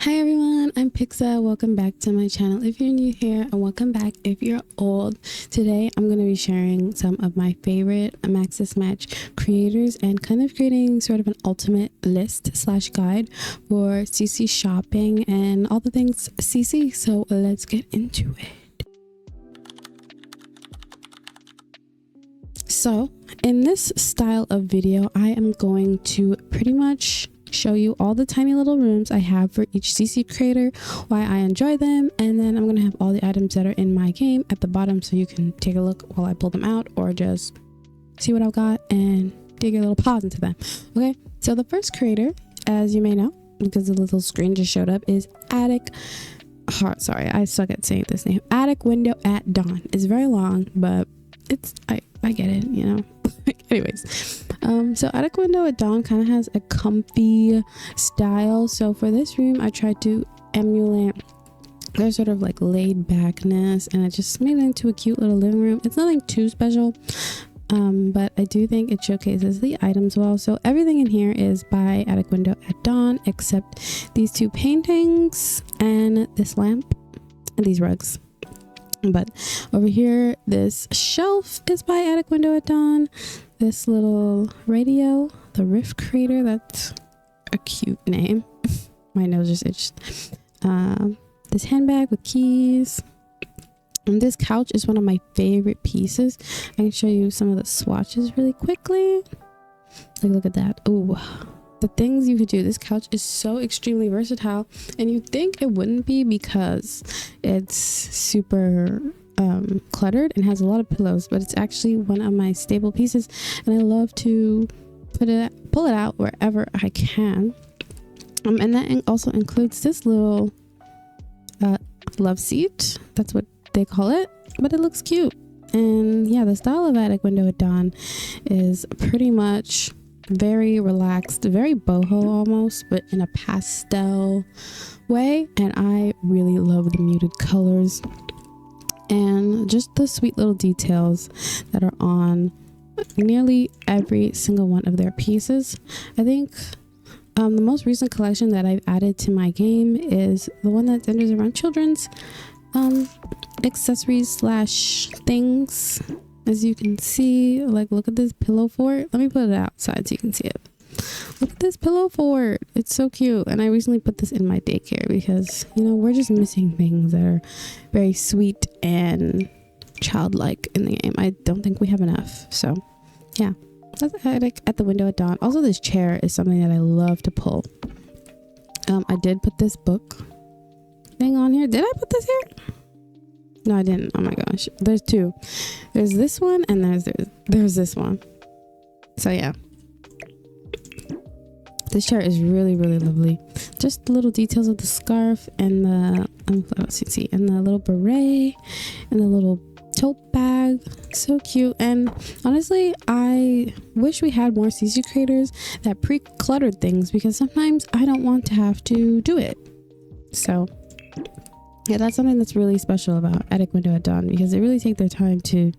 Hi everyone, I'm Pixa. Welcome back to my channel if you're new here, and welcome back if you're old. Today I'm going to be sharing some of my favorite Maxis Match creators and kind of creating sort of an ultimate list slash guide for CC shopping and all the things CC. So let's get into it. So in this style of video, I am going to pretty much show you all the tiny little rooms I have for each CC creator, why I enjoy them, and then I'm going to have all the items that are in my game at the bottom so you can take a look while I pull them out, or just see what I've got and dig your little paws into them. Okay, so the first creator, as you may know because the little screen just showed up, is Attic. Sorry, I suck at saying this name. Attic Window at Dawn. It's very long, but it's I get it, you know. Anyways, so Attic Window at Dawn kind of has a comfy style. So for this room, I tried to emulate their sort of like laid backness, and I just made it into a cute little living room. It's nothing too special, but I do think it showcases the items well. So everything in here is by Attic Window at Dawn except these two paintings and this lamp and these rugs. But over here, this shelf is by Attic Window at Dawn. This little radio, the Rift Creator, that's a cute name. My nose just itched. This handbag with keys. And this couch is one of my favorite pieces. I can show you some of the swatches really quickly. Like, look at that. Ooh, the things you could do. This couch is so extremely versatile, and you'd think it wouldn't be because it's super cluttered and has a lot of pillows, but it's actually one of my staple pieces, and I love to pull it out wherever I can. And that also includes this little love seat. That's what they call it, but it looks cute. And yeah, the style of Attic Window at Dawn is pretty much very relaxed, very boho almost, but in a pastel way, and I really love the muted colors and just the sweet little details that are on nearly every single one of their pieces. I think the most recent collection that I've added to my game is the one that centers around children's accessories slash things. As you can see, like, look at this pillow fort. Let me put it outside so you can see it. Look at this pillow fort. It's so cute. And I recently put this in my daycare because, you know, we're just missing things that are very sweet and childlike in the game. I don't think we have enough. So yeah, that's Attic at the Window at Dawn. Also, this chair is something that I love to pull. I did put this book thing on here. Did I put this here? No, I didn't. Oh my gosh. There's two. There's this one, and there's this one. So yeah. This chair is really, really lovely. Just the little details of the scarf and the and the little beret and the little tote bag. So cute. And honestly, I wish we had more CC creators that pre-cluttered things, because sometimes I don't want to have to do it. So yeah, that's something that's really special about Attic Window at Dawn, because they really take their time to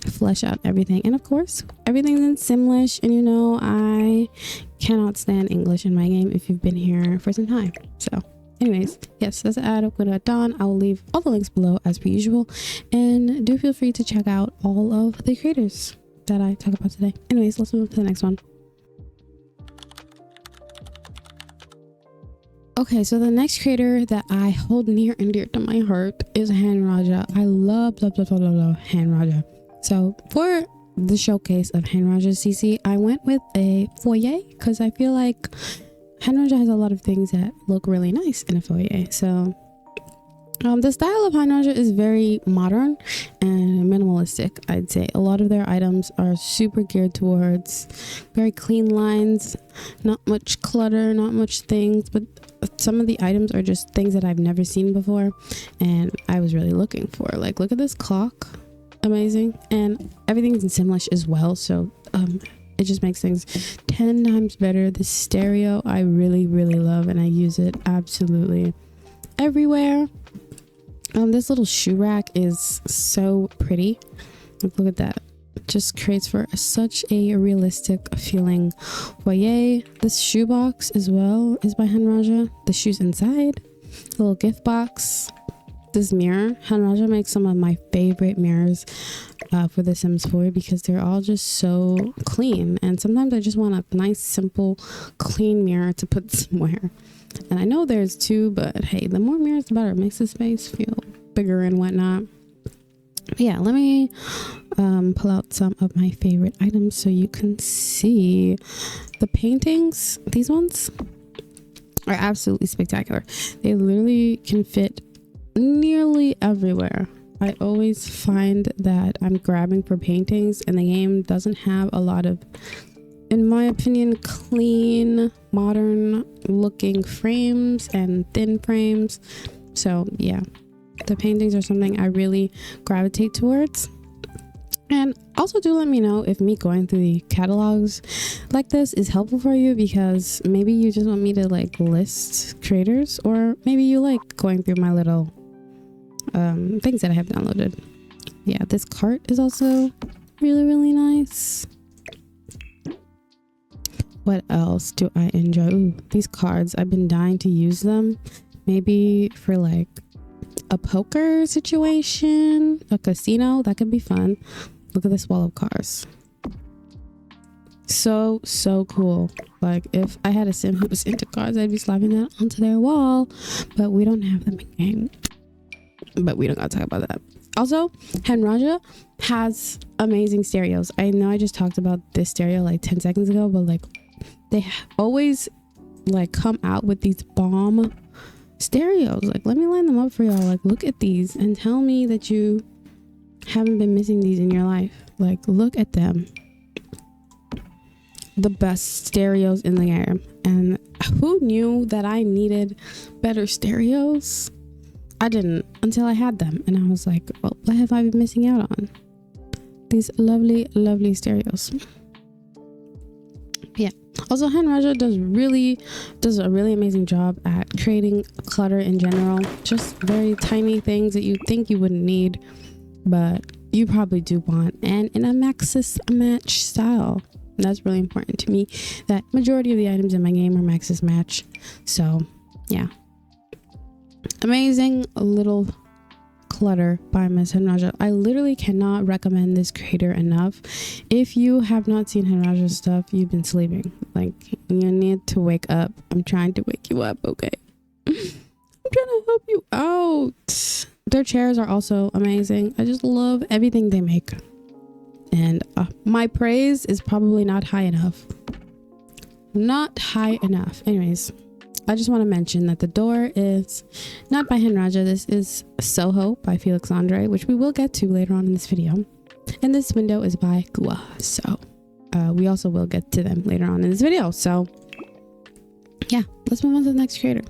flesh out everything. And of course, everything's in Simlish, and you know I cannot stand English in my game if you've been here for some time. So anyways, yes, that's Attic Window at Dawn. I will leave all the links below as per usual, and do feel free to check out all of the creators that I talk about today. Anyways, let's move to the next one. Okay, so the next creator that I hold near and dear to my heart is Hana Rer. I love Hana Rer. So for the showcase of Hana Rer CC, I went with a foyer because I feel like Hana Rer has a lot of things that look really nice in a foyer. So the style of Hana Rer is very modern and minimalistic, I'd say. A lot of their items are super geared towards very clean lines, not much clutter, not much things, but some of the items are just things that I've never seen before and I was really looking for. Like, look at this clock. Amazing. And everything's in Simlish as well, so it just makes things 10 times better. The stereo I really, really love, and I use it absolutely everywhere. This little shoe rack is so pretty. Look at that. just creates for such a realistic feeling foyer. This shoebox as well is by Hana Rer. The shoes inside, the little gift box. This mirror, Hana Rer makes some of my favorite mirrors for The Sims 4 because they're all just so clean, and sometimes I just want a nice simple clean mirror to put somewhere. And I know there's two, but hey, the more mirrors the better. It makes the space feel bigger and whatnot. But yeah, let me pull out some of my favorite items so you can see the paintings. These ones are absolutely spectacular. They literally can fit nearly everywhere. I always find that I'm grabbing for paintings and the game doesn't have a lot of, in my opinion, clean, modern looking frames and thin frames. So yeah, the paintings are something I really gravitate towards. And also do let me know if me going through the catalogs like this is helpful for you, because maybe you just want me to like list creators, or maybe you like going through my little things that I have downloaded. Yeah, this cart is also really nice. What else do I enjoy? Ooh, these cards, I've been dying to use them. Maybe for like a poker situation, a casino, that could be fun. Look at this wall of cars. So cool. Like if I had a sim who was into cars, I'd be slapping that onto their wall, but we don't have them in game. But we don't gotta talk about that. Also, Hana Rer has amazing stereos. I know I just talked about this stereo like 10 seconds ago, but like they always like come out with these bomb stereos. Like let me line them up for y'all. Like look at these and tell me that you haven't been missing these in your life. Like look at them. The best stereos in the game. And who knew that I needed better stereos? I didn't until I had them, and I was like, well, what have I been missing out on? These lovely stereos. Yeah. Also, Hana Rer does a really amazing job at creating clutter in general. Just very tiny things that you think you wouldn't need, but you probably do want, and in a Maxis match style. And that's really important to me, that majority of the items in my game are Maxis match. So yeah, amazing little clutter by Miss Hana Rer. I literally cannot recommend this creator enough. If you have not seen Hana Rer's stuff, you've been sleeping. Like you need to wake up. I'm trying to wake you up, okay? I'm trying to help you out. Their chairs are also amazing. I just love everything they make, and my praise is probably not high enough. Anyways, I just want to mention that the door is not by Hana Rer. This is Soho by Felix, which we will get to later on in this video. And this window is by Gua. So we also will get to them later on in this video. So yeah, let's move on to the next creator.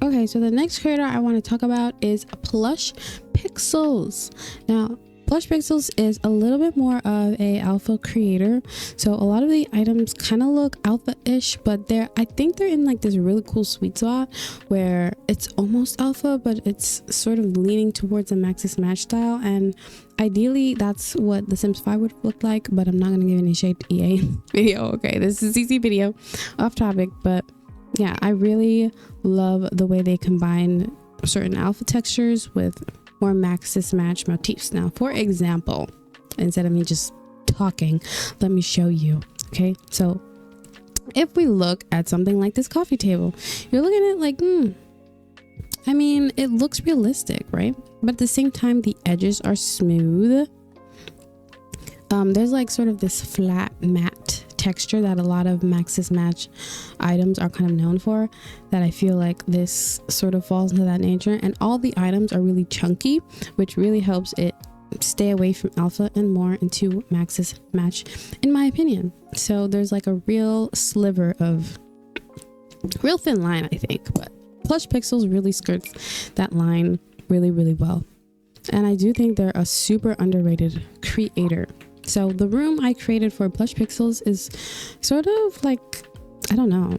Okay, so the next creator I want to talk about is Plush Pixels. Now, Plush Pixels is a little bit more of a alpha creator, so a lot of the items kind of look alpha-ish, but I think they're in like this really cool sweet spot where it's almost alpha, but it's sort of leaning towards a Maxis match style, and ideally that's what The Sims 5 would look like, but I'm not going to give any shade to EA video. Okay, this is a CC video, off topic, but yeah, I really love the way they combine certain alpha textures with more Maxis match motifs. Now, for example, instead of me just talking, let me show you. Okay, so if we look at something like this coffee table, you're looking at it like, I mean, it looks realistic, right? But at the same time, the edges are smooth. There's like sort of this flat matte texture that a lot of Maxis match items are kind of known for, that I feel like this sort of falls into that nature, and all the items are really chunky, which really helps it stay away from alpha and more into Maxis match, in my opinion. So there's like a real sliver of real thin line, I think, but Plush Pixels really skirts that line really well, and I do think they're a super underrated creator. So the room I created for Plush Pixels is sort of like, I don't know,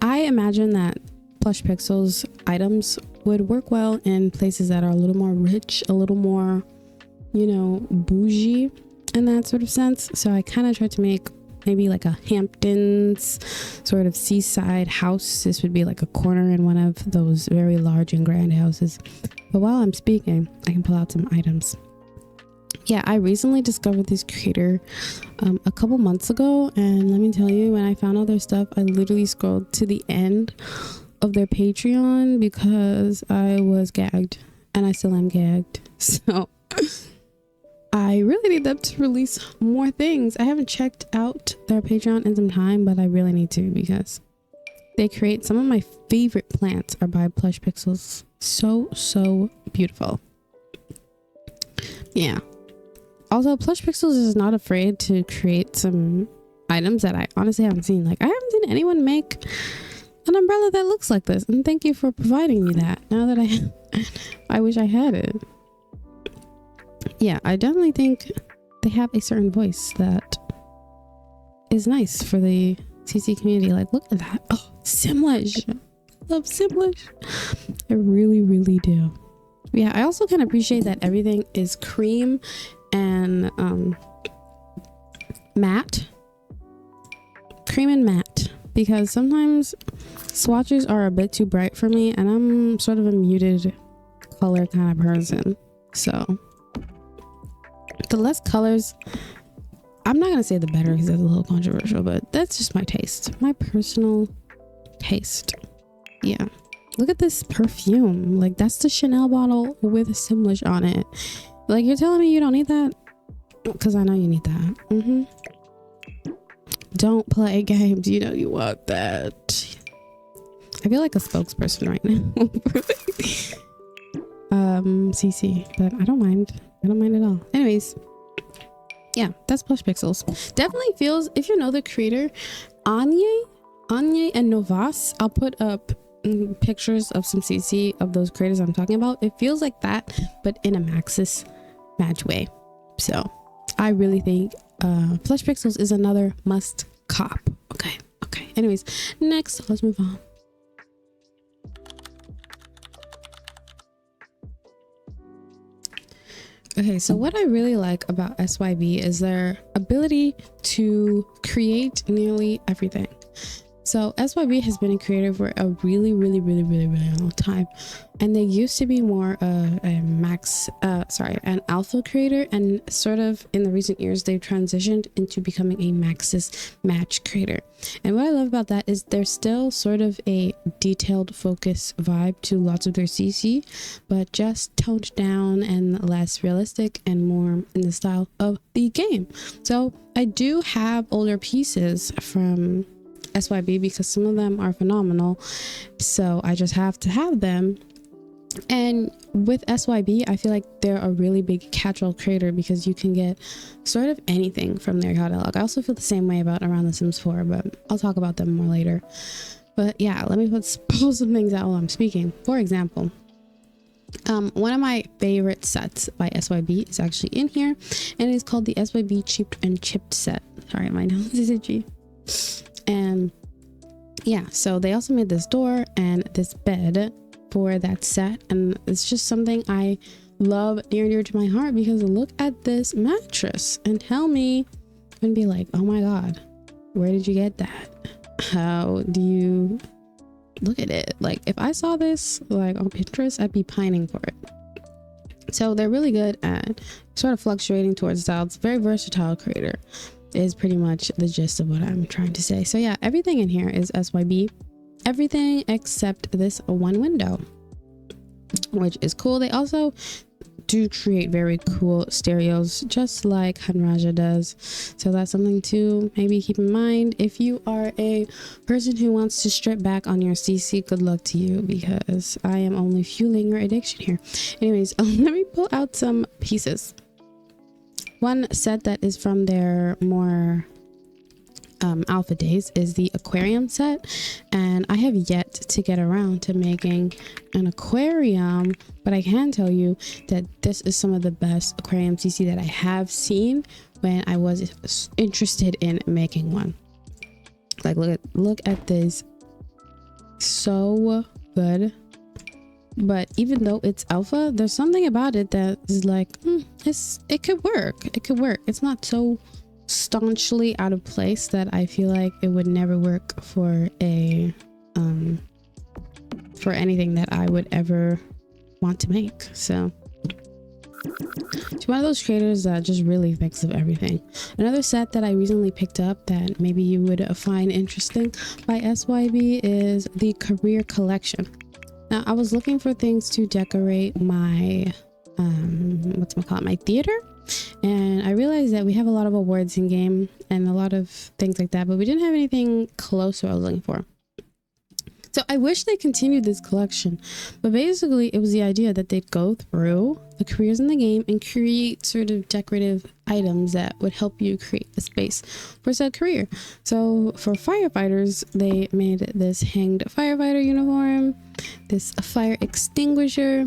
I imagine that Plush Pixels items would work well in places that are a little more rich, a little more, you know, bougie in that sort of sense. So I kind of tried to make maybe like a Hamptons sort of seaside house. This would be like a corner in one of those very large and grand houses. But while I'm speaking, I can pull out some items. Yeah, I recently discovered this creator a couple months ago, and let me tell you, when I found all their stuff, I literally scrolled to the end of their Patreon because I was gagged, and I still am gagged. So I really need them to release more things. I haven't checked out their Patreon in some time, but I really need to, because they create some of my favorite plants are by Plush Pixels. So beautiful. Yeah. Also, Plush Pixels is not afraid to create some items that I honestly haven't seen. Like, I haven't seen anyone make an umbrella that looks like this, and thank you for providing me that. Now that I wish I had it. Yeah, I definitely think they have a certain voice that is nice for the CC community. Like, look at that. Oh, Simlish. I love Simlish. I really do. Yeah, I also kind of appreciate that everything is cream and matte. Cream and matte, because sometimes swatches are a bit too bright for me, and I'm sort of a muted color kind of person. So the less colors, I'm not gonna say the better because that's a little controversial, but that's just my taste, my personal taste. Yeah, look at this perfume. Like, that's the Chanel bottle with a Simlish on it. Like, you're telling me you don't need that? Because I know you need that. Don't play games, you know you want that. I feel like a spokesperson right now. CC, but I don't mind. I don't mind at all. Anyways, yeah, that's Plush Pixels. Definitely feels, if you know the creator, Anye and Novas, I'll put up pictures of some CC of those creators I'm talking about. It feels like that, but in a Maxis match way. So I really think Plush Pixels is another must cop. Okay. Anyways, next, let's move on. Okay, so what I really like about SYB is their ability to create nearly everything. So SYB has been a creator for a really long time, and they used to be more an alpha creator, and sort of in the recent years they've transitioned into becoming a Maxis match creator. And what I love about that is there's still sort of a detailed focus vibe to lots of their CC, but just toned down and less realistic and more in the style of the game. So I do have older pieces from SYB because some of them are phenomenal, so I just have to have them. And with SYB, I feel like they're a really big catch-all creator because you can get sort of anything from their catalog. I also feel the same way about Around the Sims 4, but I'll talk about them more later. But yeah, let me pull some things out while I'm speaking. For example, one of my favorite sets by SYB is actually in here, and it's called the SYB Cheaped and Chipped set. Sorry, my nose is itchy. And yeah, so they also made this door and this bed for that set, and it's just something I love near and dear to my heart because look at this mattress and tell me and be like, oh my god, where did you get that? How do you look at it? Like, if I saw this like on Pinterest, I'd be pining for it. So they're really good at sort of fluctuating towards styles. Very versatile creator is pretty much the gist of what I'm trying to say. So yeah, everything in here is SYB, everything except this one window, which is cool. They also do create very cool stereos, just like Hanraja does. So that's something to maybe keep in mind. If you are a person who wants to strip back on your CC, good luck to you, because I am only fueling your addiction here. Anyways, let me pull out some pieces. One set that is from their more alpha days is the aquarium set, and I have yet to get around to making an aquarium, but I can tell you that this is some of the best aquarium CC that I have seen when I was interested in making one. Like, look at this so good. But even though it's alpha, there's something about it that is like, it could work. It could work. It's not so staunchly out of place that I feel like it would never work for a for anything that I would ever want to make. So it's one of those creators that just really thinks of everything. Another set that I recently picked up that maybe you would find interesting by SYB is the Career Collection. Now, I was looking for things to decorate my my theater, and I realized that we have a lot of awards in game and a lot of things like that, but we didn't have anything close to what I was looking for. So I wish they continued this collection, but basically it was the idea that they'd go through the careers in the game and create sort of decorative items that would help you create a space for said career. So for firefighters, they made this hanged firefighter uniform, this fire extinguisher,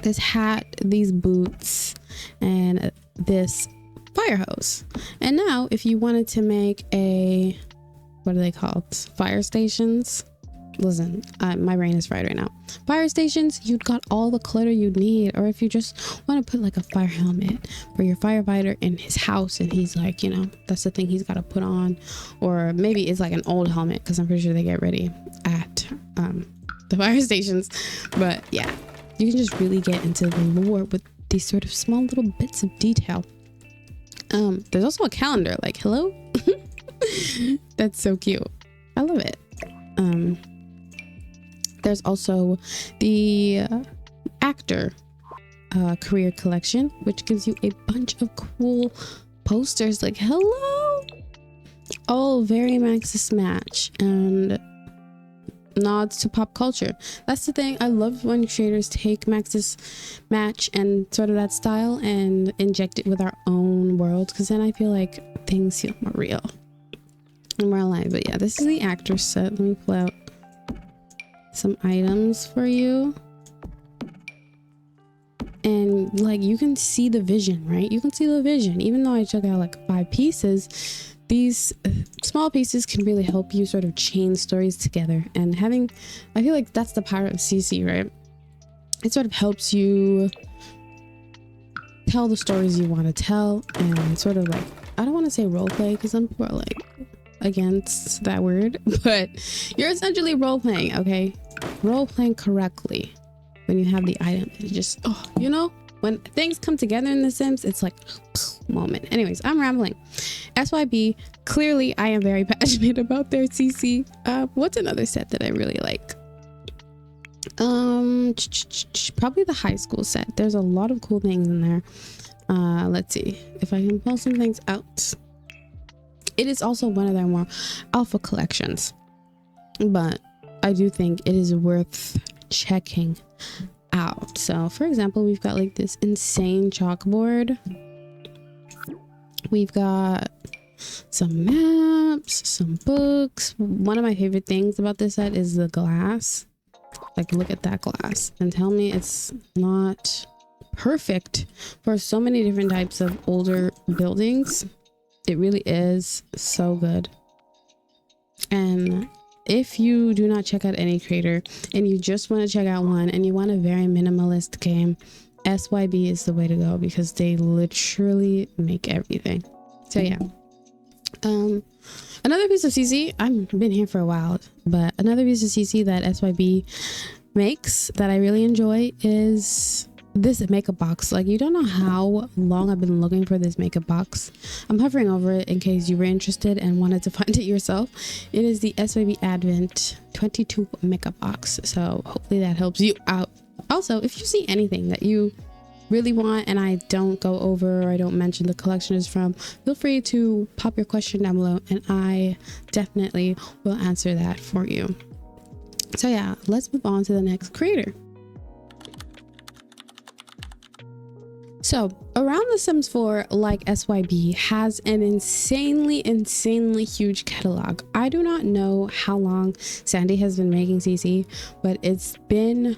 this hat, these boots, and this fire hose. And now if you wanted to make a, what are they called? Fire stations. Listen, my brain is fried right now. Fire stations, you'd got all the clutter you'd need. Or if you just want to put like a fire helmet for your firefighter in his house, and he's like, you know, that's the thing he's got to put on. Or maybe it's like an old helmet, because I'm pretty sure they get ready at the fire stations. But yeah, you can just really get into the lore with these sort of small little bits of detail. There's also a calendar, like, hello. That's so cute. I love it. There's also the actor career collection, which gives you a bunch of cool posters, like, hello, all very Maxis Match and nods to pop culture. That's the thing. I love when creators take Maxis Match and sort of that style and inject it with our own world, because then I feel like things feel more real and more alive. But yeah, this is the actor set. Let me pull out some items for you, and like, you can see the vision, right? You can see the vision. Even though I took out like 5 pieces, these small pieces can really help you sort of chain stories together. And I feel like that's the power of CC, right? It sort of helps you tell the stories you want to tell, and sort of like, I don't want to say role play, because some people are like against that word, but you're essentially role playing, okay? Role playing correctly when you have the item. It just, you know, when things come together in The Sims, it's like moment. Anyways, I'm rambling. SYB, clearly I am very passionate about their CC. What's another set that I really like? Probably the high school set. There's a lot of cool things in there. Let's see if I can pull some things out. It is also one of their more alpha collections, but I do think it is worth checking out. So for example, we've got like this insane chalkboard. We've got some maps, some books. One of my favorite things about this set is the glass. Like, look at that glass and tell me it's not perfect for so many different types of older buildings. It really is so good. And if you do not check out any creator and you just want to check out one and you want a very minimalist game, SYB is the way to go, because they literally make everything. So yeah. Another piece of CC, I've been here for a while, but another piece of CC that SYB makes that I really enjoy is this makeup box. Like, you don't know how long I've been looking for this makeup box. I'm hovering over it in case you were interested and wanted to find it yourself. It is the SYB Advent 22 makeup box, so hopefully that helps you out. Also, if you see anything that you really want and I don't go over or I don't mention the collection is from, feel free to pop your question down below and I definitely will answer that for you. So yeah, let's move on to the next creator. So around The Sims 4, like SYB, has an insanely huge catalog. I do not know how long Sandy has been making CC, but it's been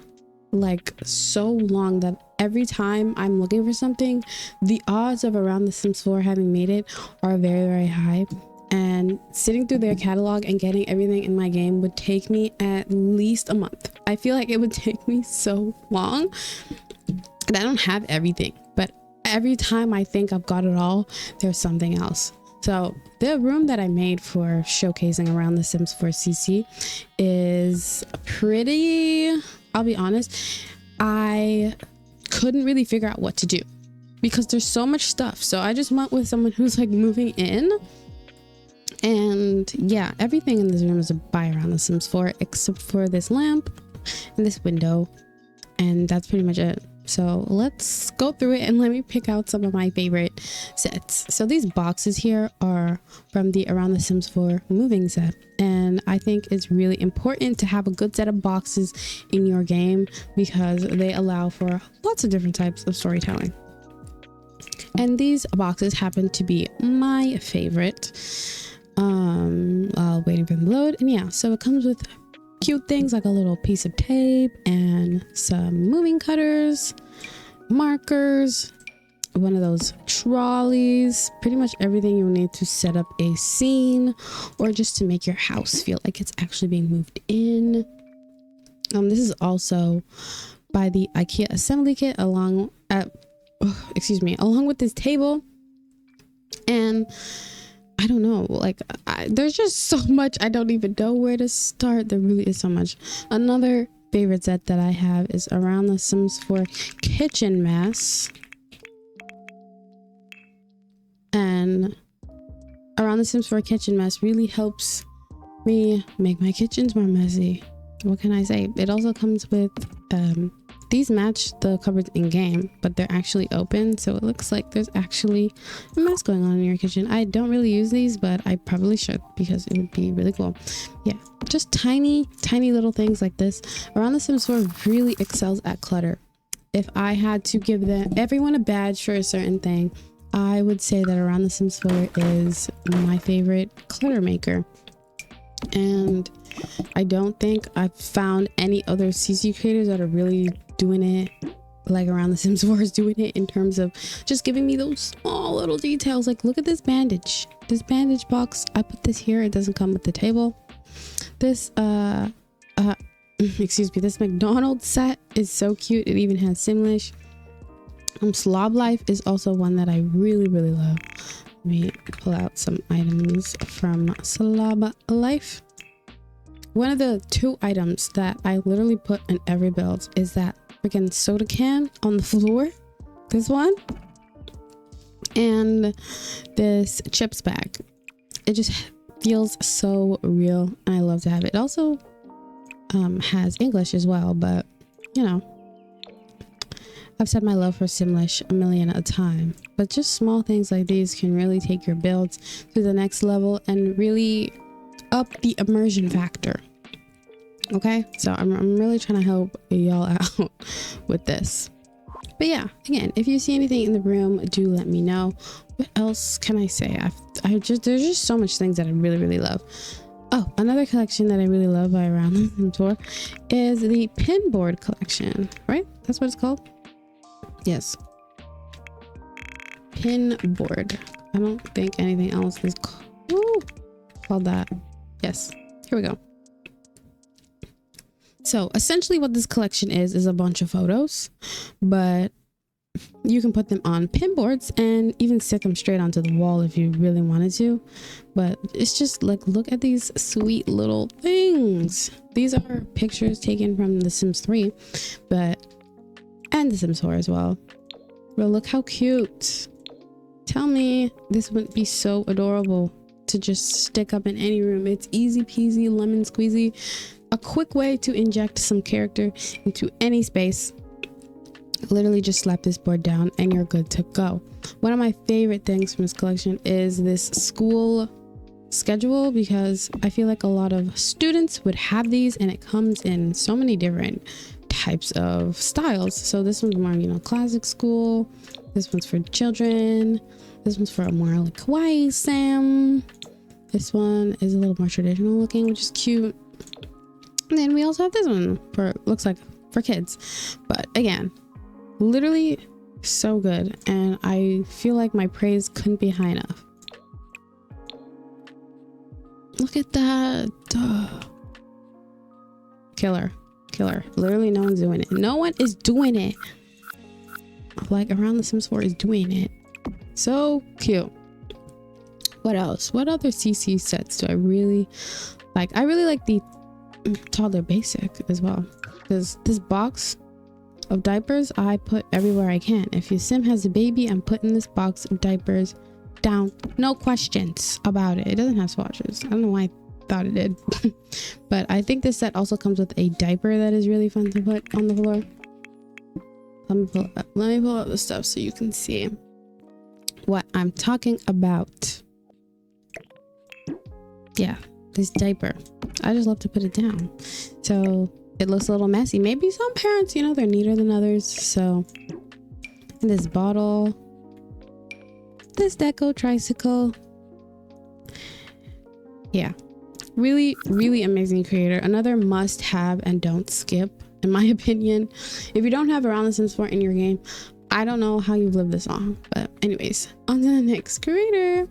like so long that every time I'm looking for something, the odds of around The Sims 4 having made it are very high. and sitting through their catalog and getting everything in my game would take me at least a month. I feel like it would take me so long, and I don't have everything, but every time I think I've got it all, there's something else. So the room that I made for showcasing around the Sims 4 CC is pretty, I'll be honest, I couldn't really figure out what to do because there's so much stuff. So I just went with someone who's like moving in. And yeah, everything in this room is by around the Sims 4 except for this lamp and this window. And that's pretty much it. So let's go through it and let me pick out some of my favorite sets. So these boxes here are from the Around the Sims 4 moving set. And I think it's really important to have a good set of boxes in your game because they allow for lots of different types of storytelling. And these boxes happen to be my favorite. While waiting for them to load. And yeah, so it comes with cute things like a little piece of tape and some moving cutters, markers, one of those trolleys, pretty much everything you need to set up a scene or just to make your house feel like it's actually being moved in. This is also by the IKEA assembly kit along with this table. And I don't know, like there's just so much. I don't even know where to start. There really is so much. Another favorite set that I have is Around the Sims 4 kitchen mess. And Around the Sims 4 kitchen mess really helps me make my kitchens more messy. What can I say? It also comes with these match the cupboards in game, but they're actually open, so it looks like there's actually a mess going on in your kitchen. I don't really use these, but I probably should because it would be really cool. Yeah, just tiny little things like this. Around the Sims 4 really excels at clutter. If I had to give everyone a badge for a certain thing, I would say that Around the Sims 4 is my favorite clutter maker. And I don't think I've found any other CC creators that are really doing it like Around the Sims 4 is doing it in terms of just giving me those small little details. Like, look at this bandage box. I put this here. It doesn't come with the table. This this McDonald's set is so cute. It even has Simlish. Slob Life is also one that I really love. Let me pull out some items from Slob Life. One of the 2 items that I literally put in every build is that freaking soda can on the floor. This one. And this chips bag. It just feels so real and I love to have it. It also has English as well, but you know, I've said my love for Simlish a million at a time, but just small things like these can really take your builds to the next level and really up the immersion factor. Okay, so I'm really trying to help y'all out with this. But yeah, again, if you see anything in the room, do let me know. What else can I say? There's just so much things that I really love. Oh, another collection that I really love by Around the Sims 4 is the pin board collection, right? That's what it's called. Yes, pin board. I don't think anything else is called that. Yes, here we go. So essentially what this collection is a bunch of photos, but you can put them on pin boards and even stick them straight onto the wall if you really wanted to. But it's just like, look at these sweet little things. These are pictures taken from The Sims 3, and The Sims 4 as well. But look how cute. Tell me this wouldn't be so adorable to just stick up in any room. It's easy peasy lemon squeezy. A quick way to inject some character into any space. Literally just slap this board down and you're good to go. One of my favorite things from this collection is this school schedule, because I feel like a lot of students would have these and it comes in so many different types of styles. So this one's more, you know, classic school. This one's for children. This one's for a more like kawaii Sam. This one is a little more traditional looking, which is cute. And then we also have this one for, looks like for kids, but again, literally so good. And I feel like my praise couldn't be high enough. Look at that. Duh. Killer. Literally no one's doing it. No one is doing it. Like around the Sims 4 is doing it. So cute. What else? What other CC sets do I really like? I really like the toddler basic as well, because this box of diapers I put everywhere I can. If your sim has a baby, I'm putting this box of diapers down. No questions about it. It doesn't have swatches. I don't know why I thought it did. But I think this set also comes with a diaper that is really fun to put on the floor. Let me pull up the stuff so you can see what I'm talking about. Yeah, this diaper. I just love to put it down. So it looks a little messy. Maybe some parents, you know, they're neater than others. So this bottle, this deco tricycle. Yeah, really amazing creator. Another must have and don't skip, in my opinion. If you don't have Around the Sims 4 in your game, I don't know how you've lived this long. But anyways, on to the next creator.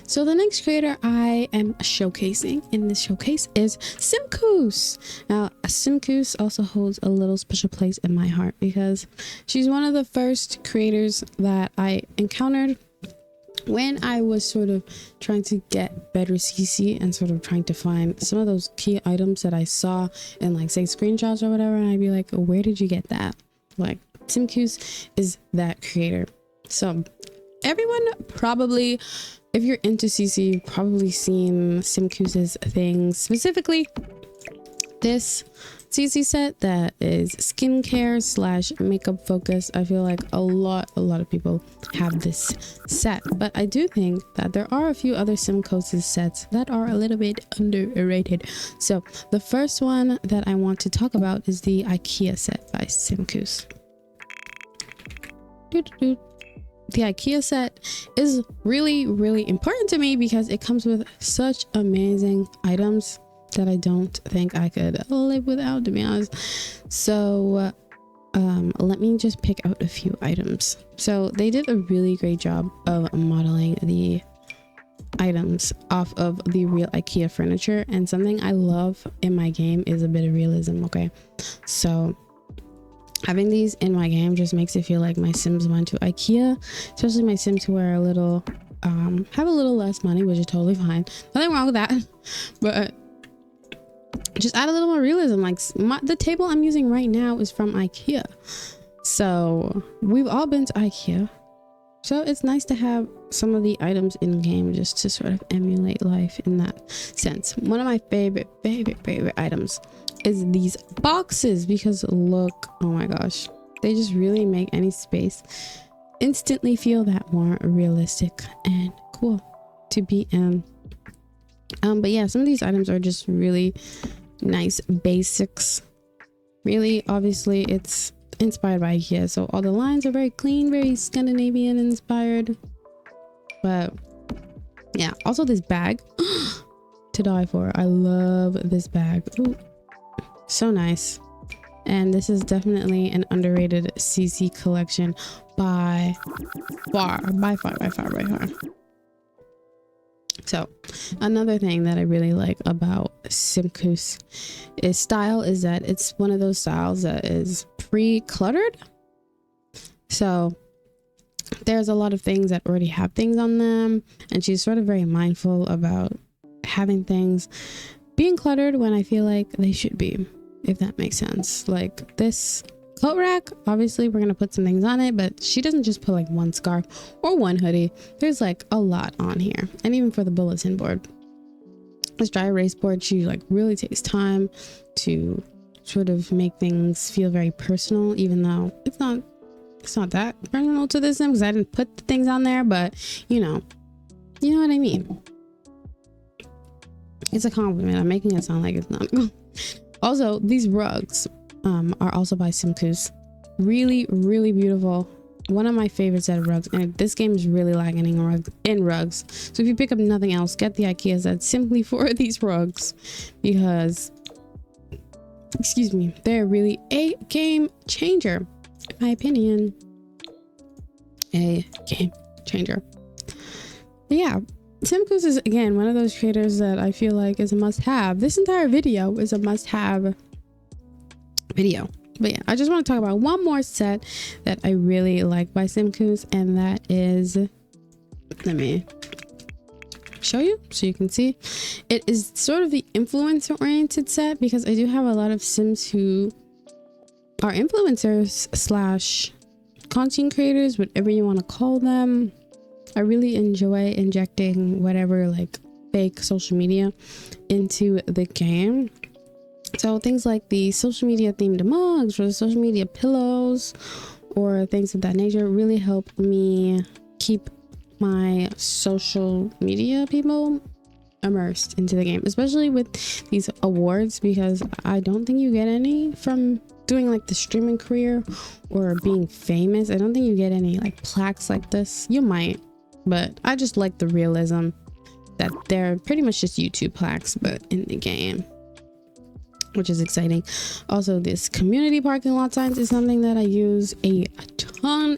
So the next creator I am showcasing in this showcase is Simcoos. Now, Simcoos also holds a little special place in my heart because she's one of the first creators that I encountered when I was sort of trying to get better CC and sort of trying to find some of those key items that I saw in, like, say, screenshots or whatever, and I'd be like, where did you get that? Like, Simcoos is that creator. So everyone probably, if you're into CC, you've probably seen Simcoos' things, specifically this CC set that is skincare slash makeup focused. I feel like a lot of people have this set, but I do think that there are a few other Simcoos sets that are a little bit underrated. So the first one that I want to talk about is the IKEA set by Simcoos. The IKEA set is really important to me because it comes with such amazing items that I don't think I could live without, to be honest. So let me just pick out a few items. So they did a really great job of modeling the items off of the real IKEA furniture, and something I love in my game is a bit of realism. Okay, so having these in my game just makes it feel like my Sims went to IKEA, especially my Sims who are a little have a little less money, which is totally fine. Nothing wrong with that, but just add a little more realism. Like the table I'm using right now is from IKEA, so we've all been to IKEA, so it's nice to have some of the items in game just to sort of emulate life in that sense. One of my favorite items is these boxes, because look, oh my gosh, they just really make any space instantly feel that more realistic and cool to be in. But yeah, some of these items are just really nice basics. Really, obviously it's inspired by IKEA, so all the lines are very clean, very Scandinavian inspired. But yeah, also this bag to die for. I love this bag. Ooh, so nice. And this is definitely an underrated CC collection by far. So another thing that I really like about Simcoos is style is that it's one of those styles that is pre-cluttered. So there's a lot of things that already have things on them, and she's sort of very mindful about having things being cluttered when I feel like they should be, if that makes sense. Like this coat rack, obviously we're gonna put some things on it, but she doesn't just put like one scarf or one hoodie. There's like a lot on here. And even for the bulletin board, this dry erase board, she like really takes time to sort of make things feel very personal, even though it's not that personal to this because I didn't put the things on there, but you know what I mean. It's a compliment. I'm making it sound like it's not. Also, these rugs are also by Simcoos. Really beautiful. One of my favorite set of rugs, and this game is really lacking in rugs. So if you pick up nothing else, get the IKEA set simply for these rugs, because excuse me, they're really a game changer, in my opinion. A game changer. But yeah, Simus is again one of those creators that I feel like is a must-have. This entire video is a must-have video. But yeah, I just want to talk about one more set that I really like by Simus, and that is, let me show you so you can see. It is sort of the influencer oriented set, because I do have a lot of Sims who are influencers slash content creators, whatever you want to call them. I really enjoy injecting whatever like fake social media into the game. So things like the social media themed mugs or the social media pillows or things of that nature really help me keep my social media people immersed into the game, especially with these awards, because I don't think you get any from doing like the streaming career or being famous. I don't think you get any like plaques like this. You might, but I just like the realism that they're pretty much just YouTube plaques but in the game, which is exciting. Also, this community parking lot signs is something that I use a ton,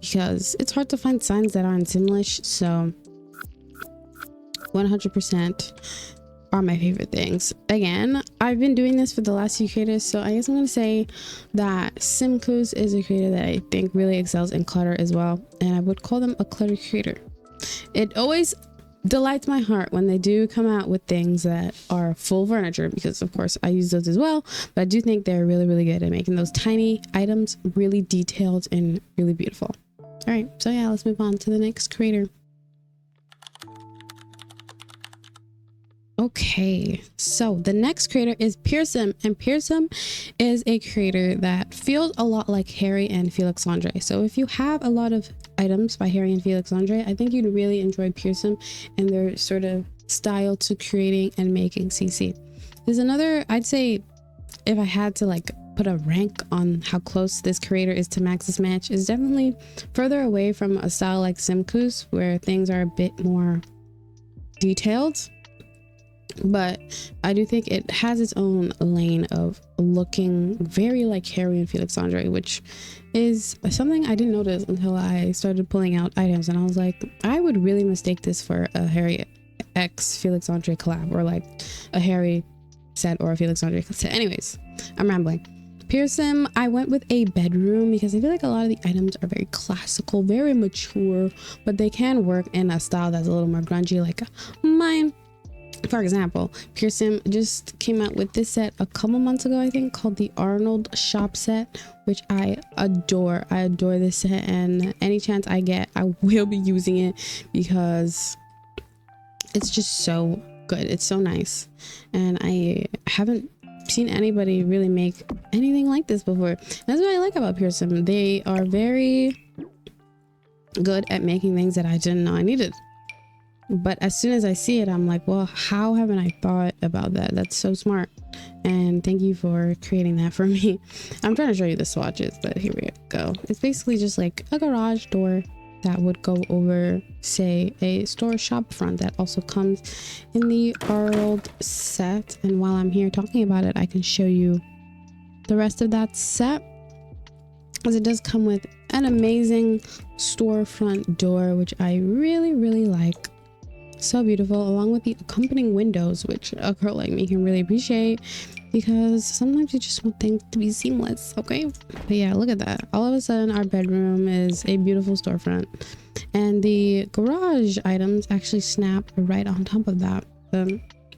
because it's hard to find signs that are in Simlish. So 100% are my favorite things. Again, I've been doing this for the last few creators, so I guess I'm going to say that Simus is a creator that I think really excels in clutter as well, and I would call them a clutter creator. It always delights my heart when they do come out with things that are full furniture, because of course I use those as well, but I do think they're really good at making those tiny items really detailed and really beautiful. All right, so yeah, let's move on to the next creator. Okay, so the next creator is Pearson, and Pearson is a creator that feels a lot like Harry and Felix Andre. So if you have a lot of items by Harry and Felix Andre, I think you'd really enjoy Pearson and their sort of style to creating and making CC. There's another, I'd say, if I had to like put a rank on how close this creator is to Max's Match, is definitely further away from a style like Simus, where things are a bit more detailed. But I do think it has its own lane of looking very like Harry and Felix Andre, which is something I didn't notice until I started pulling out items, and I was like, I would really mistake this for a Harry x Felix Andre collab, or like a Harry set or a Felix Andre set. Anyways, I'm rambling. Pearson, I went with a bedroom because I feel like a lot of the items are very classical, very mature, but they can work in a style that's a little more grungy, like mine. For example, Pearson just came out with this set a couple months ago, I think, called the Arnold Shop set, which I adore. I adore this set, and any chance I get, I will be using it because it's just so good. It's so nice, and I haven't seen anybody really make anything like this before. That's what I like about Pearson. They are very good at making things that I didn't know I needed. But as soon as I see it, I'm like, well, how haven't I thought about that? That's so smart. And thank you for creating that for me. I'm trying to show you the swatches, but here we go. It's basically just like a garage door that would go over, say, a store shop front that also comes in the Arnold set. And while I'm here talking about it, I can show you the rest of that set, as it does come with an amazing storefront door, which I really like. So beautiful, along with the accompanying windows, which a girl like me can really appreciate, because sometimes you just want things to be seamless. Okay, but yeah, look at that. All of a sudden our bedroom is a beautiful storefront, and the garage items actually snap right on top of that.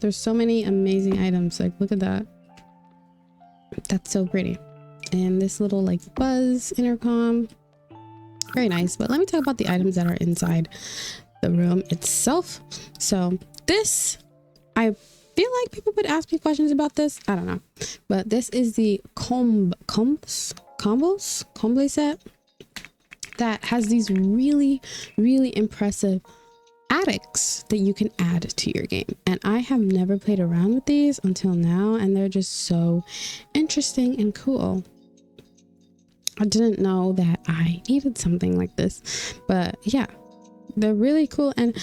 There's so many amazing items. Like, look at that. That's so pretty. And this little like buzz intercom, very nice. But let me talk about the items that are inside the room itself. So this, I feel like people would ask me questions about this. I don't know, but this is the combo set that has these really impressive attics that you can add to your game, and I have never played around with these until now, and they're just so interesting and cool. I didn't know that I needed something like this, but yeah, they're really cool. And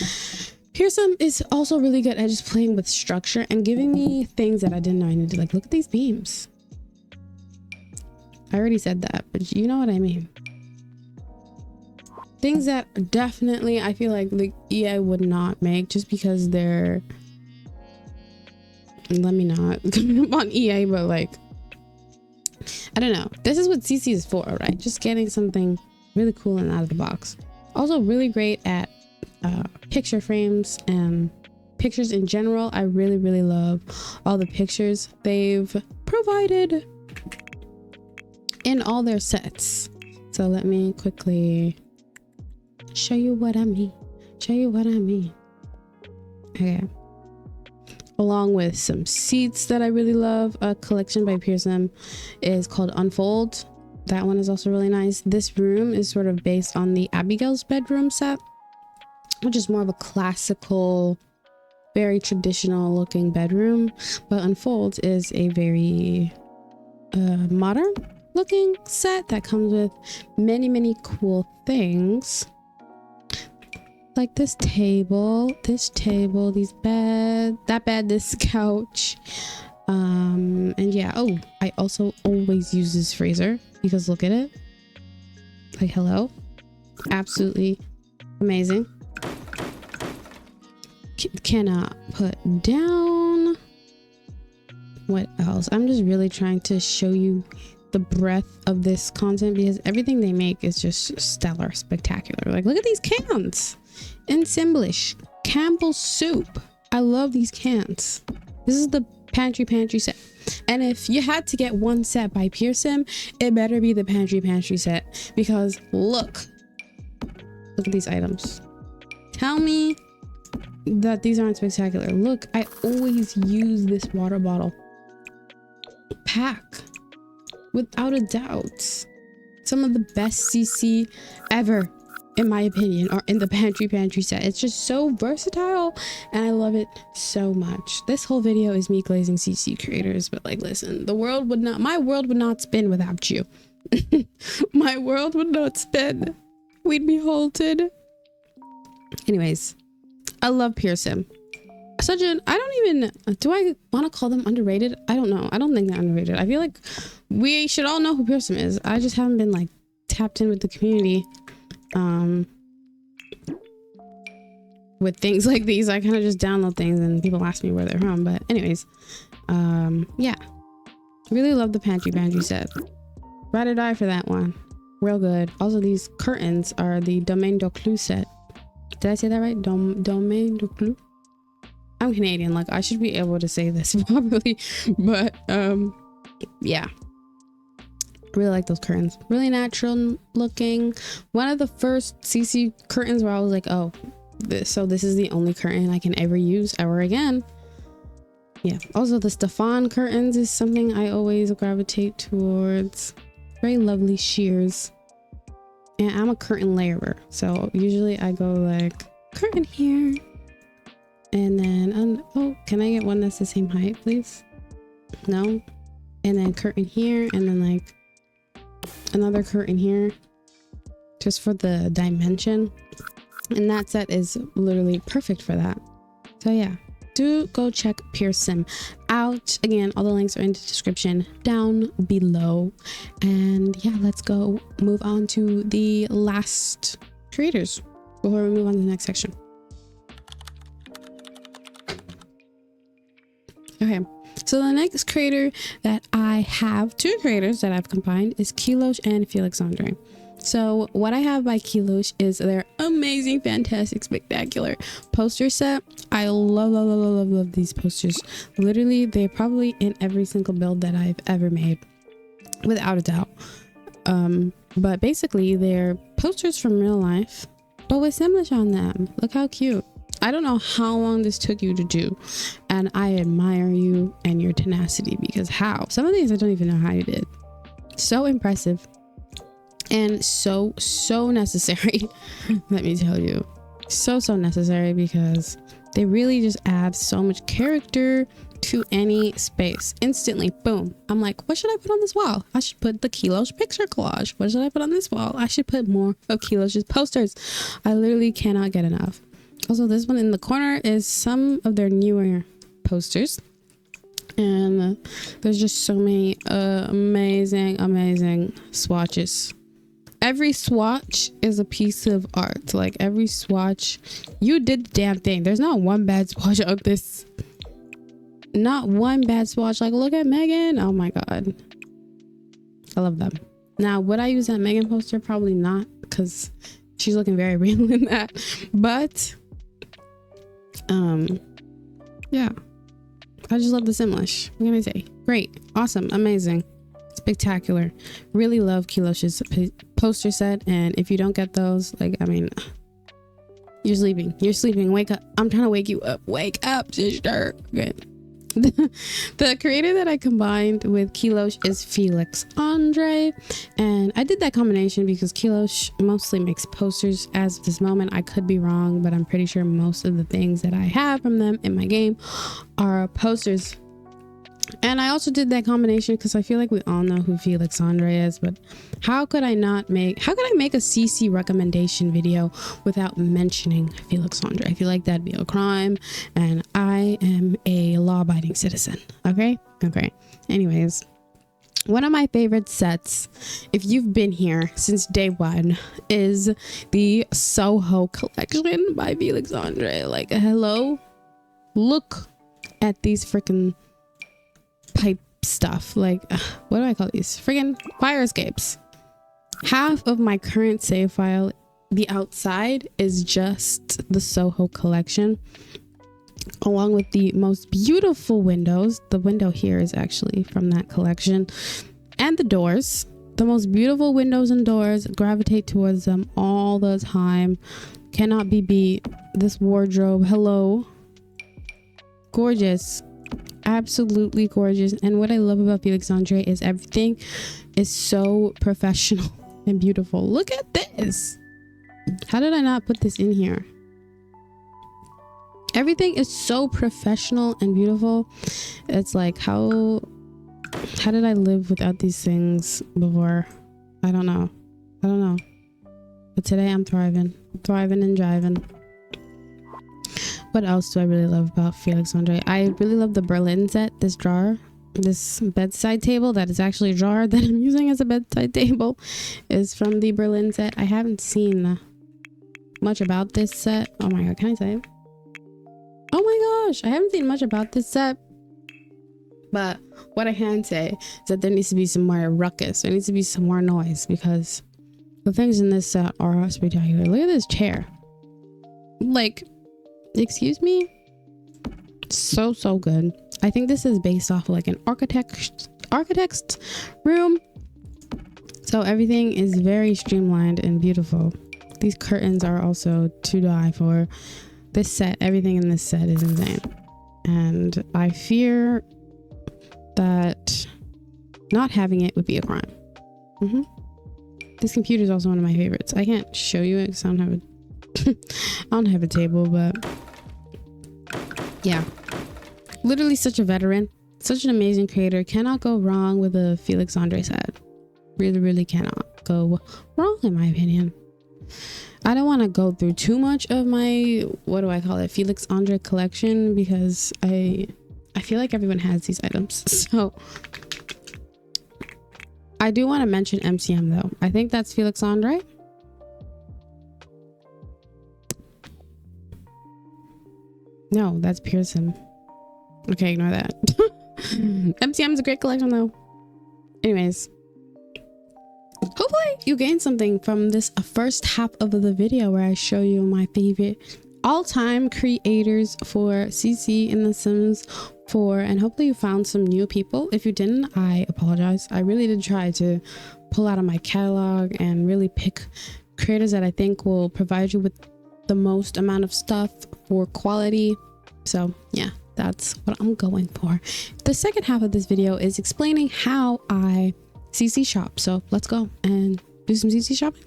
Pearson is also really good at just playing with structure and giving me things that I didn't know I needed. Like, look at these beams. I already said that, but you know what I mean. things that definitely I feel like the EA would not make, just because they're, let me not come up on EA, but like, I don't know, this is what CC is for, right? Just getting something really cool and out of the box. Also really great at picture frames and pictures in general. I really love all the pictures they've provided in all their sets. So let me quickly show you what I mean. Okay. Along with some seats that I really love. A collection by Pearson is called Unfold. That one is also really nice. This room is sort of based on the Abigail's bedroom set, which is more of a classical, very traditional looking bedroom. But Unfold is a very modern looking set that comes with many cool things. Like this table, these bed, that bed, this couch, and yeah. Oh, I also always use this freezer because look at it. Like, hello, absolutely amazing. Cannot put down. What else? I'm just really trying to show you the breadth of this content because everything they make is just stellar, spectacular. Like, look at these cans. Ensemblish Campbell's soup. I love these cans. This is the pantry set, and if you had to get one set by Pearson, it better be the pantry set, because look at these items. Tell me that these aren't spectacular. Look, I always use this water bottle pack, without a doubt. Some of the best CC ever, in my opinion, are in the pantry set. It's just so versatile and I love it so much. This whole video is me glazing CC creators, but like, listen, my world would not spin without you. My world would not spin. We'd be halted. Anyways, I love Pearson. Do I want to call them underrated? I don't know. I don't think they're underrated. I feel like we should all know who Pearson is. I just haven't been like tapped in with the community with things like these. I kind of just download things and people ask me where they're from, but anyways, yeah, really love the pantry set. Ride or die for that one. Real good. Also, these curtains are the Domaine de Clou set. Did I say that right? Domaine de Clou. I'm Canadian, like I should be able to say this properly, but yeah, really like those curtains. Really natural looking. One of the first CC curtains where I was like, oh, this is the only curtain I can ever use ever again. Yeah. Also, the Stefan curtains is something I always gravitate towards. Very lovely shears. And I'm a curtain layerer, so usually I go like curtain here, and then oh, can I get one that's the same height, please? No. And then curtain here, and then like another curtain here, just for the dimension. And that set is literally perfect for that. So yeah, do go check Pearson out. Again, all the links are in the description down below. And yeah, let's go move on to the last creators before we move on to the next section. Okay, so the next creator that I have, two creators that I've combined, is Kilosh and Felix Andre. So what I have by Kilosh is their amazing, fantastic, spectacular poster set. I love these posters. Literally, they're probably in every single build that I've ever made, without a doubt. But basically, they're posters from real life, but with Simus on them. Look how cute. I don't know how long this took you to do, and I admire you and your tenacity, because how? Some of these I don't even know how you did. So impressive. And so necessary. Let me tell you, so necessary, because they really just add so much character to any space. Instantly, boom, I'm like, what should I put on this wall? I should put the Kilosh picture collage. What should I put on this wall? I should put more of Kilosh's posters. I literally cannot get enough. Also, this one in the corner is some of their newer posters, and there's just so many amazing swatches every swatch is a piece of art. Like every swatch, you did the damn thing. There's not one bad swatch of this. Not one bad swatch. Like, look at Megan. Oh my god, I love them. Now, would I use that Megan poster? Probably not, because she's looking very real in that. But yeah, I just love the Simlish. What can I say? Great, awesome, amazing, spectacular. Really love Kilosh's poster set, and if you don't get those, like, I mean, you're sleeping, wake up. I'm trying to wake you up. Wake up, sister. Okay. The creator that I combined with Kilosh is Felix Andre, and I did that combination because Kilosh mostly makes posters as of this moment. I could be wrong, but I'm pretty sure most of the things that I have from them in my game are posters. And I also did that combination because I feel like we all know who Felix Andre is, but how could I make a CC recommendation video without mentioning Felix Andre? I feel like that'd be a crime, and I am a law-abiding citizen. Okay. Anyways, one of my favorite sets, if you've been here since day one, is the Soho collection by Felix Andre. Like, hello, look at these freaking pipe stuff. Like, what do I call these? Friggin' fire escapes. Half of my current save file, the outside, is just the Soho collection, along with the most beautiful windows. The window here is actually from that collection, and the doors. The most beautiful windows and doors. Gravitate towards them all the time. Cannot be beat. This wardrobe, hello, gorgeous. Absolutely gorgeous. And what I love about Felix Andre is everything is so professional and beautiful. Look at this. How did I not put this in here? Everything is so professional and beautiful. It's like, how did I live without these things before? I don't know. But today I'm thriving and jiving. What else do I really love about Felix Andre? I really love the Berlin set. This drawer, this bedside table that is actually a drawer that I'm using as a bedside table, is from the Berlin set. I haven't seen much about this set. Oh my god, can I say it? Oh my gosh, I haven't seen much about this set. But what I can say is that there needs to be some more ruckus. There needs to be some more noise, because the things in this set are spectacular. Look at this chair. Like, excuse me, so good. I think this is based off of like an architect's room, so everything is very streamlined and beautiful. These curtains are also to die for. This set, everything in this set is insane, and I fear that not having it would be a crime. This computer is also one of my favorites. I can't show you it because I don't have a table, but yeah, literally such a veteran, such an amazing creator. Cannot go wrong with a Felix Andre set. Really cannot go wrong, in my opinion. I don't want to go through too much of my, what do I call it, Felix Andre collection, because I feel like everyone has these items. So I do want to mention MCM though. I think that's Felix Andre. No, that's Pearson. Okay, ignore that. MCM is a great collection though. Anyways, hopefully you gained something from this first half of the video where I show you my favorite all-time creators for CC in The Sims 4, and hopefully you found some new people. If you didn't, I apologize. I really did try to pull out of my catalog and really pick creators that I think will provide you with the most amount of stuff for quality. So yeah, that's what I'm going for. The second half of this video is explaining how I CC shop. So let's go and do some CC shopping,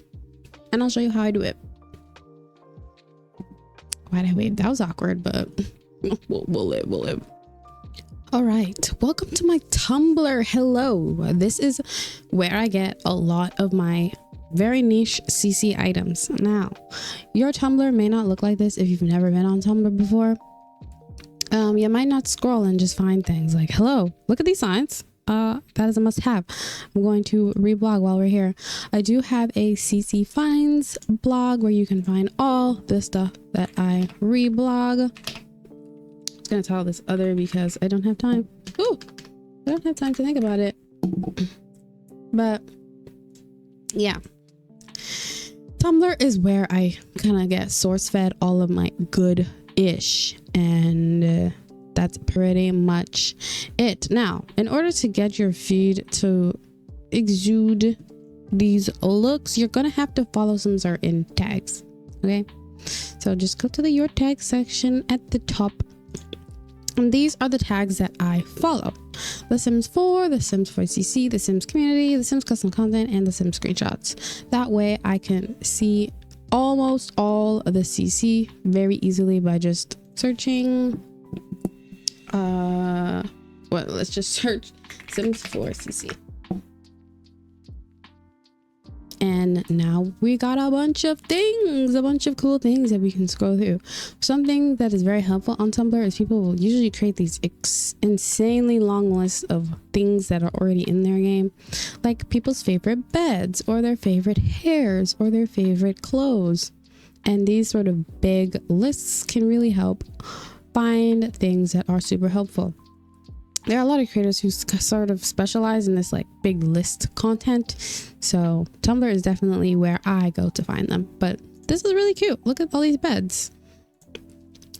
and I'll show you how I do it. Why'd I wave? That was awkward, but we'll live. All right, welcome to my Tumblr. Hello, this is where I get a lot of my very niche CC items. Now, your Tumblr may not look like this if you've never been on Tumblr before. You might not scroll and just find things like, hello, look at these signs. that is a must-have. I'm going to reblog while we're here. I do have a CC Finds blog where you can find all the stuff that I reblog. I'm just gonna tell this other because I don't have time. Ooh, I don't have time to think about it. But yeah, Tumblr is where I kind of get source fed all of my good-ish, and that's pretty much it. Now, in order to get your feed to exude these looks, you're gonna have to follow some certain tags. Okay, so just go to the your tag section at the top, and these are the tags that I follow: The Sims 4, The Sims 4 CC, The Sims Community, The Sims Custom Content, and The Sims Screenshots. That way I can see almost all of the CC very easily by just searching. Well, let's just search Sims 4 CC. And now we got a bunch of things, a bunch of cool things that we can scroll through. Something that is very helpful on Tumblr is people will usually create these insanely long lists of things that are already in their game, like people's favorite beds or their favorite hairs or their favorite clothes. And these sort of big lists can really help find things that are super helpful. There are a lot of creators who sort of specialize in this like big list content, so Tumblr is definitely where I go to find them. But this is really cute. Look at all these beds.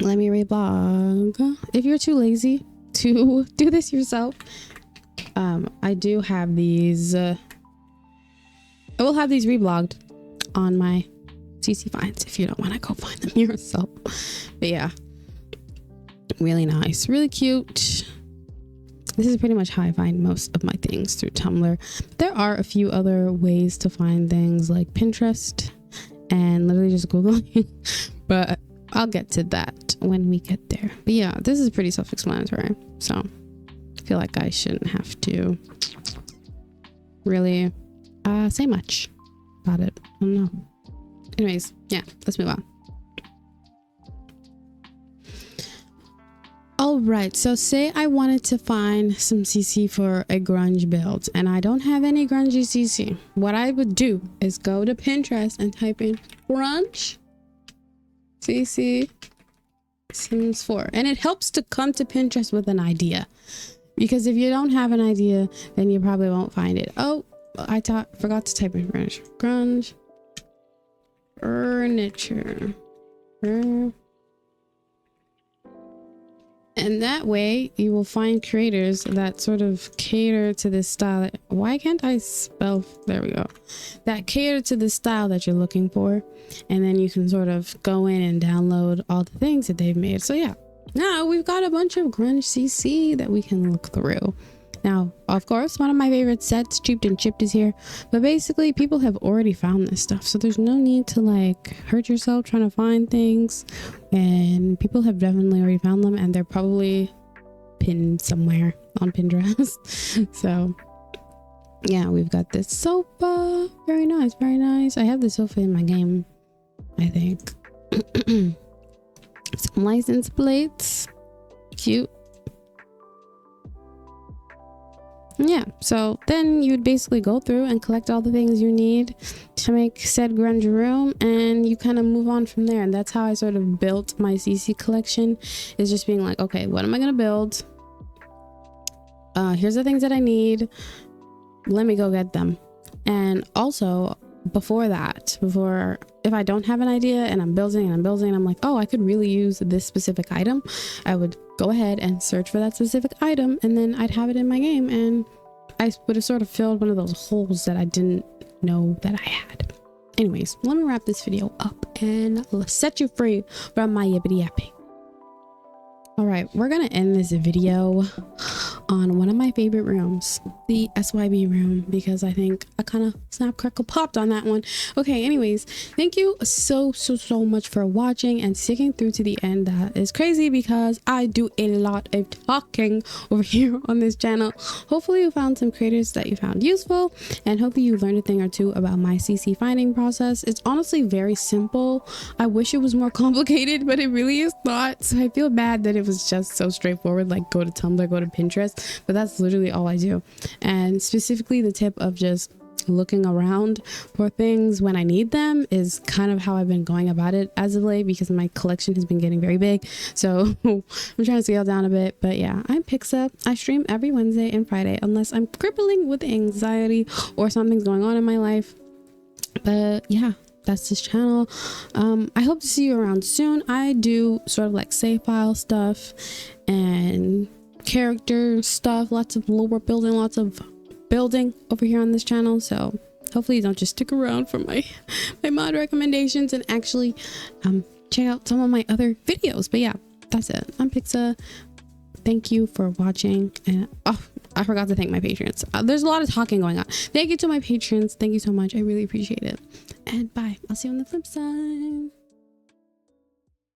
Let me reblog. If you're too lazy to do this yourself, I do have these. I will have these reblogged on my CC Finds if you don't want to go find them yourself. But yeah, really nice, really cute. This is pretty much how I find most of my things, through Tumblr. There are a few other ways to find things like Pinterest and literally just Googling, but I'll get to that when we get there. But yeah, this is pretty self-explanatory, so I feel like I shouldn't have to really say much about it. I don't know. Anyways, yeah, let's move on. All right, so say I wanted to find some CC for a grunge build and I don't have any grungy CC. What I would do is go to Pinterest and type in grunge CC Sims 4, and it helps to come to Pinterest with an idea, because if you don't have an idea, then you probably won't find it. Oh, I forgot to type in grunge furniture. And that way you will find creators that sort of cater to this style. Why can't I spell? There we go. That cater to the style that you're looking for. And then you can sort of go in and download all the things that they've made. So yeah, now we've got a bunch of grunge CC that we can look through. Now, of course, one of my favorite sets, Cheaped and Chipped, is here. But basically, people have already found this stuff, so there's no need to like hurt yourself trying to find things. And people have definitely already found them, and they're probably pinned somewhere on Pinterest. So yeah, we've got this sofa. Very nice, very nice. I have the sofa in my game, I think. Some license plates. Cute. Yeah, so then you'd basically go through and collect all the things you need to make said grunge room, and you kind of move on from there. And that's how I sort of built my CC collection, is just being like, okay, what am I gonna build? Here's the things that I need, let me go get them. And also, before if I don't have an idea and I'm building and I'm like, oh, I could really use this specific item, I would go ahead and search for that specific item, and then I'd have it in my game, and I would have sort of filled one of those holes that I didn't know that I had. Anyways, let me wrap this video up and set you free from my yippity yapping. All right, we're gonna end this video on one of my favorite rooms, the SYB room, because I think I kind of snap crackle popped on that one. Okay, anyways, thank you so much for watching and sticking through to the end. That is crazy because I do a lot of talking over here on this channel. Hopefully you found some creators that you found useful, and hopefully you learned a thing or two about my CC finding process. It's honestly very simple. I wish it was more complicated, but it really is not. So I feel bad that it was just so straightforward, like go to Tumblr, go to Pinterest. but that's literally all I do. And specifically the tip of just looking around for things when I need them is kind of how I've been going about it as of late, because my collection has been getting very big. So I'm trying to scale down a bit. But yeah, I'm Pixa. I stream every Wednesday and Friday unless I'm crippling with anxiety or something's going on in my life. But yeah, that's this channel. I hope to see you around soon. I do sort of like save file stuff and character stuff, lots of lore building, lots of building over here on this channel. So hopefully you don't just stick around for my mod recommendations and actually check out some of my other videos. But yeah, that's it. I'm Pixa. Thank you for watching. And oh, I forgot to thank my patrons. There's a lot of talking going on. Thank you to my patrons. Thank you so much. I really appreciate it. And bye. I'll see you on the flip side.